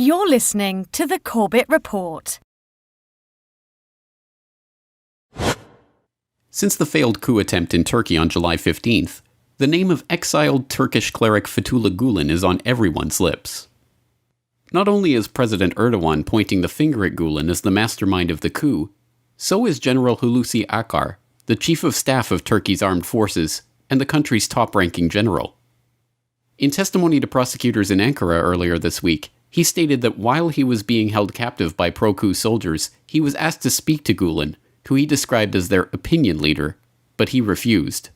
You're listening to the Corbett Report. Since the failed coup attempt in Turkey on July 15th, the name of exiled Turkish cleric Fethullah Gülen is on everyone's lips. Not only is President Erdogan pointing the finger at Gülen as the mastermind of the coup, so is General Hulusi Akar, the chief of staff of Turkey's armed forces and the country's top-ranking general. In testimony to prosecutors in Ankara earlier this week, he stated that while he was being held captive by pro-coup soldiers, he was asked to speak to Gülen, who he described as their opinion leader, but he refused.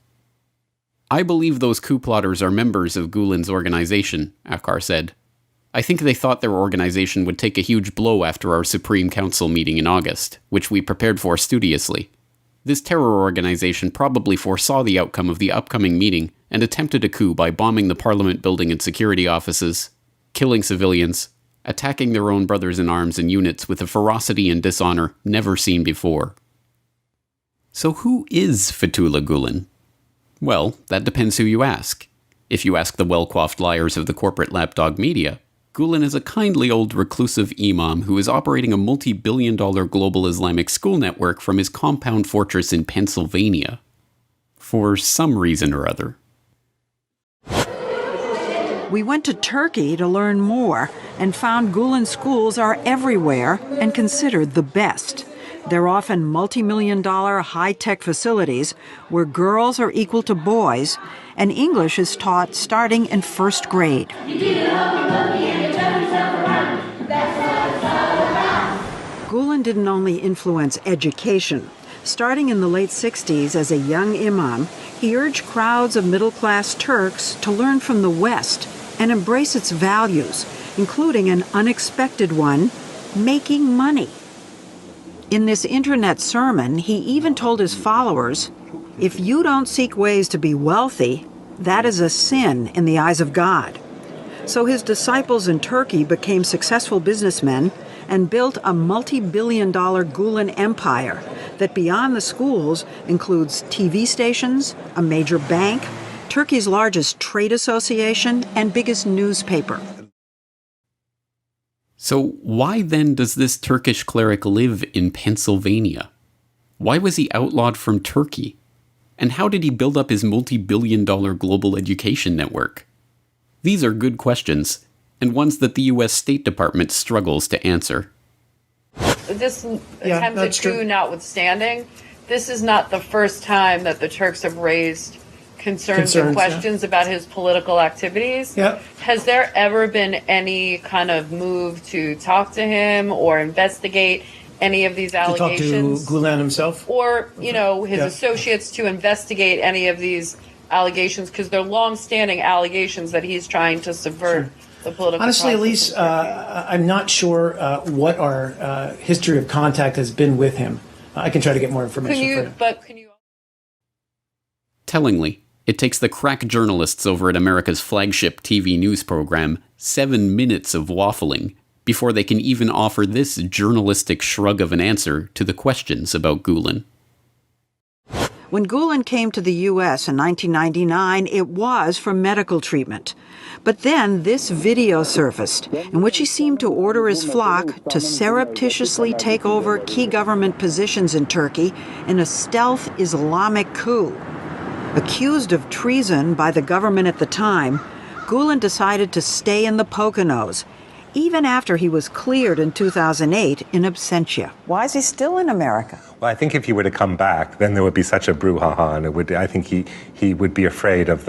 "I believe those coup plotters are members of Gülen's organization," Akar said. "I think they thought their organization would take a huge blow after our Supreme Council meeting in August, which we prepared for studiously. This terror organization probably foresaw the outcome of the upcoming meeting and attempted a coup by bombing the parliament building and security offices, killing civilians, attacking their own brothers in arms and units with a ferocity and dishonor never seen before." So who is Fethullah Gülen? Well, that depends who you ask. If you ask the well-coiffed liars of the corporate lapdog media, Gülen is a kindly old reclusive imam who is operating a multi-billion-dollar global Islamic school network from his compound fortress in Pennsylvania. For some reason or other. We went to Turkey to learn more and found Gülen schools are everywhere and considered the best. They're often multi-million-dollar high-tech facilities where girls are equal to boys and English is taught starting in first grade. Gülen didn't only influence education. Starting in the late 60s as a young imam, he urged crowds of middle-class Turks to learn from the West and embrace its values, including an unexpected one, making money. In this internet sermon, he even told his followers, "If you don't seek ways to be wealthy, that is a sin in the eyes of God." So his disciples in Turkey became successful businessmen and built a multi-billion-dollar Gülen empire that beyond the schools includes TV stations, a major bank, Turkey's largest trade association, and biggest newspaper. So why then does this Turkish cleric live in Pennsylvania? Why was he outlawed from Turkey? And how did he build up his multi-billion-dollar global education network? These are good questions, and ones that the U.S. State Department struggles to answer. This attempted coup notwithstanding, this is not the first time that the Turks have raised concerns and questions about his political activities. Has there ever been any kind of move to talk to him or investigate any of these allegations? To talk to Gülen himself? Or, his associates to investigate any of these allegations? Because they're long-standing allegations that he's trying to subvert the political Honestly, process. Elise, I'm not sure what our history of contact has been with him. I can try to get more information Can you? Tellingly, it takes the crack journalists over at America's flagship TV news program 7 minutes of waffling before they can even offer this journalistic shrug of an answer to the questions about Gülen. When Gülen came to the U.S. in 1999, it was for medical treatment. But then this video surfaced, in which he seemed to order his flock to surreptitiously take over key government positions in Turkey in a stealth Islamic coup. Accused of treason by the government at the time, Gülen decided to stay in the Poconos, even after he was cleared in 2008 in absentia. Why is he still in America? Well, I think if he were to come back, then there would be such a brouhaha, and I think he would be afraid of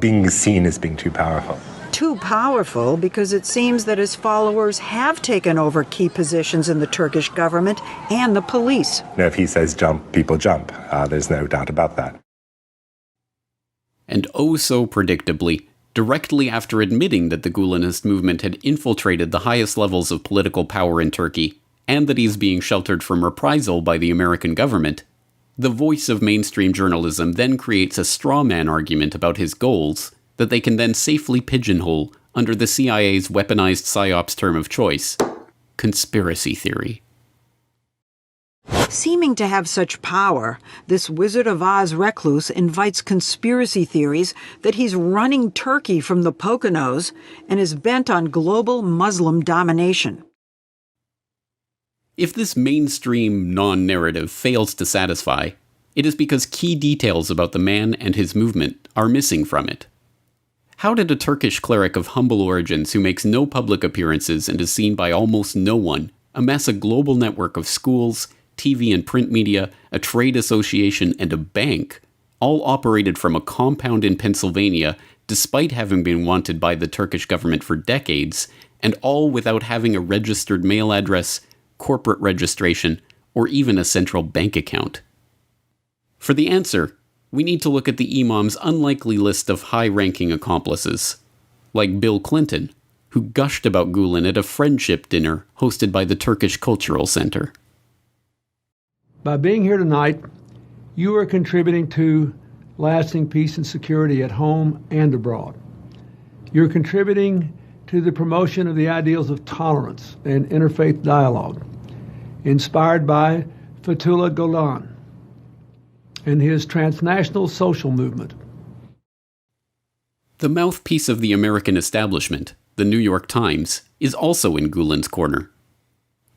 being seen as being too powerful. Too powerful because it seems that his followers have taken over key positions in the Turkish government and the police. If he says jump, people jump. There's no doubt about that. And oh so predictably, directly after admitting that the Gülenist movement had infiltrated the highest levels of political power in Turkey, and that he's being sheltered from reprisal by the American government, the voice of mainstream journalism then creates a straw man argument about his goals that they can then safely pigeonhole under the CIA's weaponized PSYOPs term of choice, conspiracy theory. Seeming to have such power, this Wizard of Oz recluse invites conspiracy theories that he's running Turkey from the Poconos and is bent on global Muslim domination. If this mainstream non-narrative fails to satisfy, it is because key details about the man and his movement are missing from it. How did a Turkish cleric of humble origins who makes no public appearances and is seen by almost no one amass a global network of schools, TV and print media, a trade association, and a bank, all operated from a compound in Pennsylvania despite having been wanted by the Turkish government for decades, and all without having a registered mail address, corporate registration, or even a central bank account? For the answer, we need to look at the Imam's unlikely list of high-ranking accomplices, like Bill Clinton, who gushed about Gülen at a friendship dinner hosted by the Turkish Cultural Center. By being here tonight, you are contributing to lasting peace and security at home and abroad. You're contributing to the promotion of the ideals of tolerance and interfaith dialogue, inspired by Fethullah Gülen and his transnational social movement. The mouthpiece of the American establishment, the New York Times, is also in Gülen's corner.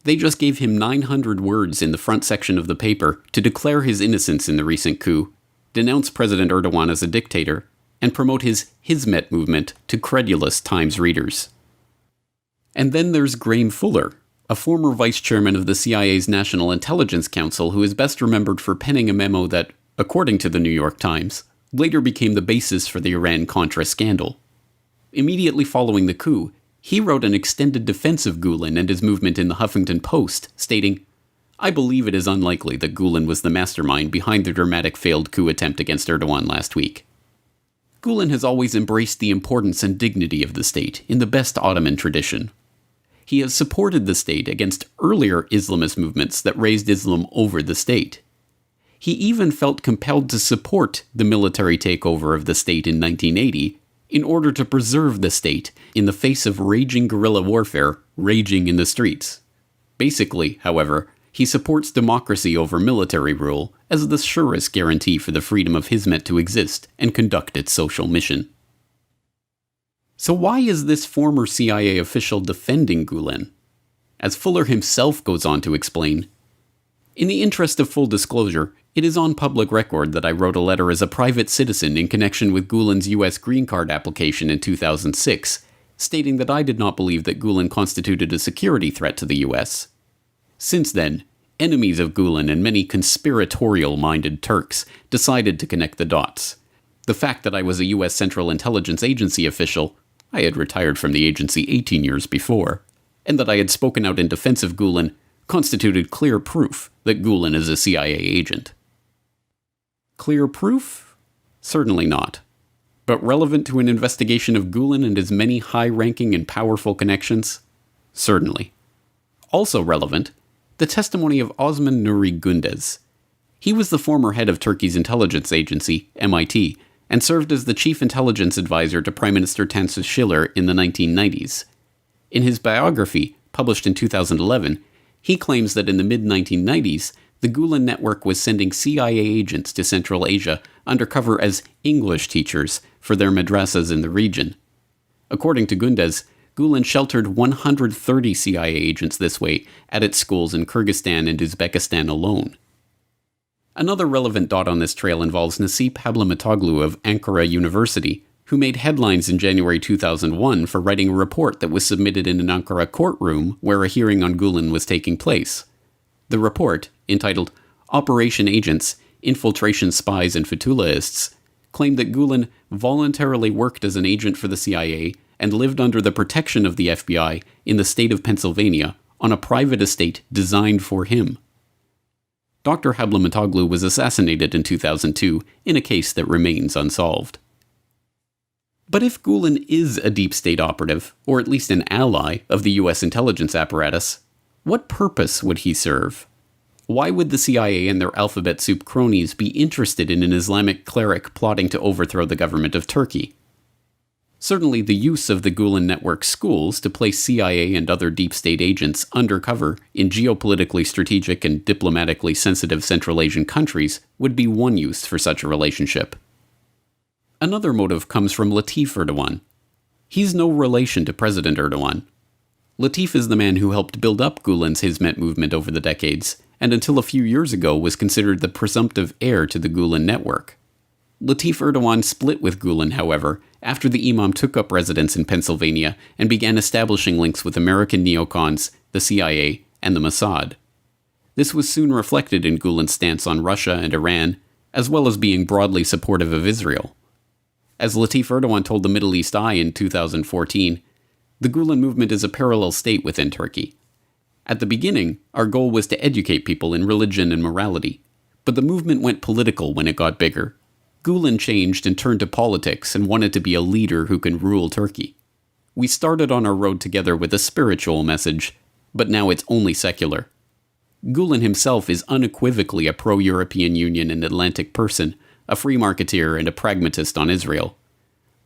They just gave him 900 words in the front section of the paper to declare his innocence in the recent coup, denounce President Erdogan as a dictator, and promote his Hizmet movement to credulous Times readers. And then there's Graham Fuller, a former vice chairman of the CIA's National Intelligence Council who is best remembered for penning a memo that, according to the New York Times, later became the basis for the Iran-Contra scandal. Immediately following the coup, he wrote an extended defense of Gülen and his movement in the Huffington Post, stating, "I believe it is unlikely that Gülen was the mastermind behind the dramatic failed coup attempt against Erdogan last week." Gülen has always embraced the importance and dignity of the state in the best Ottoman tradition. He has supported the state against earlier Islamist movements that raised Islam over the state. He even felt compelled to support the military takeover of the state in 1980 in order to preserve the state in the face of raging guerrilla warfare raging in the streets. Basically, however, he supports democracy over military rule as the surest guarantee for the freedom of Hizmet to exist and conduct its social mission. So why is this former CIA official defending Gülen? As Fuller himself goes on to explain, "In the interest of full disclosure, it is on public record that I wrote a letter as a private citizen in connection with Gülen's U.S. green card application in 2006, stating that I did not believe that Gülen constituted a security threat to the U.S. Since then, enemies of Gülen and many conspiratorial-minded Turks decided to connect the dots. The fact that I was a U.S. Central Intelligence Agency official, I had retired from the agency 18 years before, and that I had spoken out in defense of Gülen constituted clear proof that Gülen is a CIA agent." Clear proof? Certainly not. But relevant to an investigation of Gülen and his many high-ranking and powerful connections? Certainly. Also relevant, the testimony of Osman Nuri Gündüz. He was the former head of Turkey's intelligence agency, MIT, and served as the chief intelligence advisor to Prime Minister Tansu Çiller in the 1990s. In his biography, published in 2011, he claims that in the mid-1990s, the Gülen network was sending CIA agents to Central Asia undercover as English teachers for their madrasas in the region. According to Gündüz, Gülen sheltered 130 CIA agents this way at its schools in Kyrgyzstan and Uzbekistan alone. Another relevant dot on this trail involves Nasip Hablamatoglu of Ankara University, who made headlines in January 2001 for writing a report that was submitted in an Ankara courtroom where a hearing on Gülen was taking place. The report, entitled Operation Agents, Infiltration Spies and Fethullahists, claimed that Gülen voluntarily worked as an agent for the CIA and lived under the protection of the FBI in the state of Pennsylvania on a private estate designed for him. Dr. Hablamatoglu was assassinated in 2002 in a case that remains unsolved. But if Gülen is a deep state operative, or at least an ally of the US intelligence apparatus, what purpose would he serve? Why would the CIA and their alphabet soup cronies be interested in an Islamic cleric plotting to overthrow the government of Turkey? Certainly the use of the Gülen network schools to place CIA and other deep state agents undercover in geopolitically strategic and diplomatically sensitive Central Asian countries would be one use for such a relationship. Another motive comes from Latif Erdogan. He's no relation to President Erdogan. Latif is the man who helped build up Gülen's Hizmet movement over the decades, and until a few years ago was considered the presumptive heir to the Gülen network. Latif Erdogan split with Gülen, however, after the imam took up residence in Pennsylvania and began establishing links with American neocons, the CIA, and the Mossad. This was soon reflected in Gülen's stance on Russia and Iran, as well as being broadly supportive of Israel. As Latif Erdogan told the Middle East Eye in 2014, the Gülen movement is a parallel state within Turkey. At the beginning, our goal was to educate people in religion and morality, but the movement went political when it got bigger. Gülen changed and turned to politics and wanted to be a leader who can rule Turkey. We started on our road together with a spiritual message, but now it's only secular. Gülen himself is unequivocally a pro-European Union and Atlantic person, a free marketeer and a pragmatist on Israel.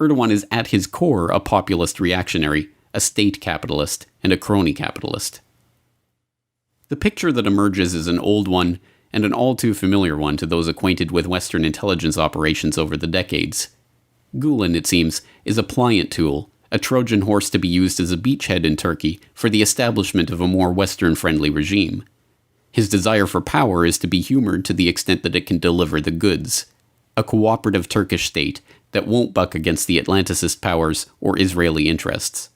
Erdogan is at his core a populist reactionary, a state capitalist, and a crony capitalist. The picture that emerges is an old one, and an all-too familiar one to those acquainted with Western intelligence operations over the decades. Gülen, it seems, is a pliant tool, a Trojan horse to be used as a beachhead in Turkey for the establishment of a more Western-friendly regime. His desire for power is to be humored to the extent that it can deliver the goods. A cooperative Turkish state that won't buck against the Atlanticist powers or Israeli interests.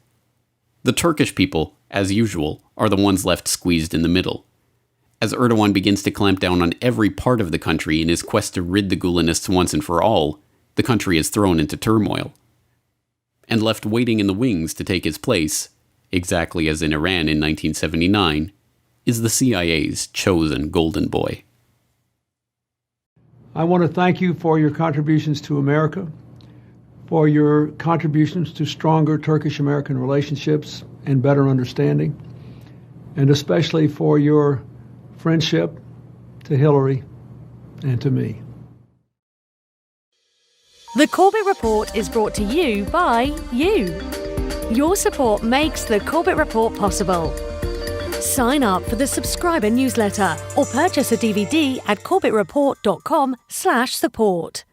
The Turkish people, as usual, are the ones left squeezed in the middle. As Erdogan begins to clamp down on every part of the country in his quest to rid the Gülenists once and for all, the country is thrown into turmoil. And left waiting in the wings to take his place, exactly as in Iran in 1979, is the CIA's chosen golden boy. I want to thank you for your contributions to America, for your contributions to stronger Turkish-American relationships and better understanding, and especially for your friendship to Hillary and to me. The Corbett Report is brought to you by you. Your support makes the Corbett Report possible. Sign up for the subscriber newsletter or purchase a DVD at corbettreport.com/support.